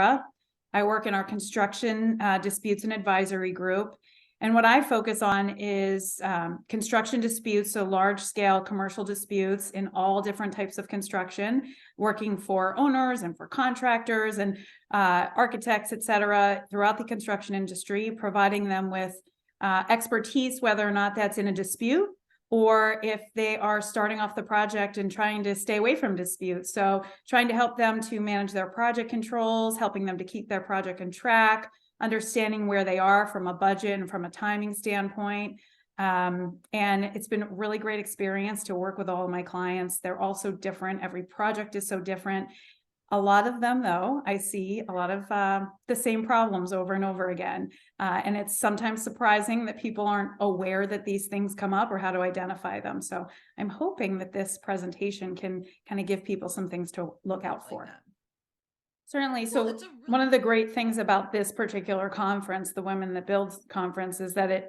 I work in our construction disputes and advisory group. And what I focus on is construction disputes, so large-scale commercial disputes in all different types of construction, working for owners and for contractors and architects, et cetera, throughout the construction industry, providing them with expertise, whether or not that's in a dispute, or if they are starting off the project and trying to stay away from disputes. So trying to help them to manage their project controls, helping them to keep their project on track, understanding where they are from a budget and from a timing standpoint. And it's been a really great experience to work with all of my clients. They're all so different. Every project is so different. A lot of them, though, I see a lot of the same problems over and over again. And it's sometimes surprising that people aren't aware that these things come up or how to identify them. So I'm hoping that this presentation can kind of give people some things to look out for. Certainly. So one of the great things about this particular conference, the Women That Build conference, is that it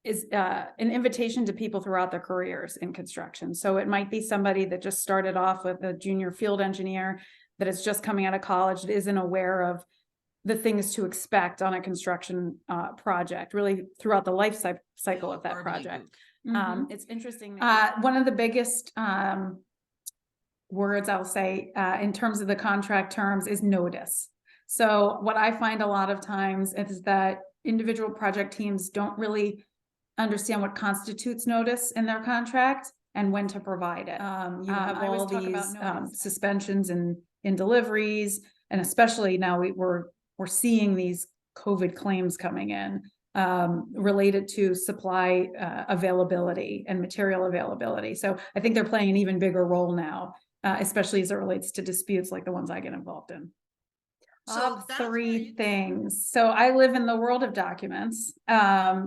is an invitation to people throughout their careers in construction. So it might be somebody that just started off with a junior field engineer that is just coming out of college, that isn't aware of the things to expect on a construction project, really throughout the life cycle of that project. It's interesting. One of the biggest words I'll say in terms of the contract terms is notice. So what I find a lot of times is that individual project teams don't really understand what constitutes notice in their contract and when to provide it. You have all these suspensions in deliveries, and especially now we're seeing these COVID claims coming in related to supply availability and material availability. So I think they're playing an even bigger role now, especially as it relates to disputes like the ones I get involved in. So three things. So I live in the world of documents,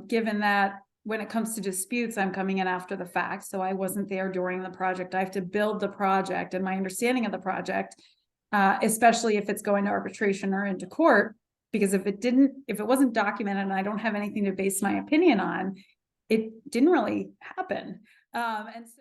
given that when it comes to disputes, I'm coming in after the fact. So I wasn't there during the project. I have to build the project, and my understanding of the project, especially if it's going to arbitration or into court, because if it wasn't documented and I don't have anything to base my opinion on, it didn't really happen. And so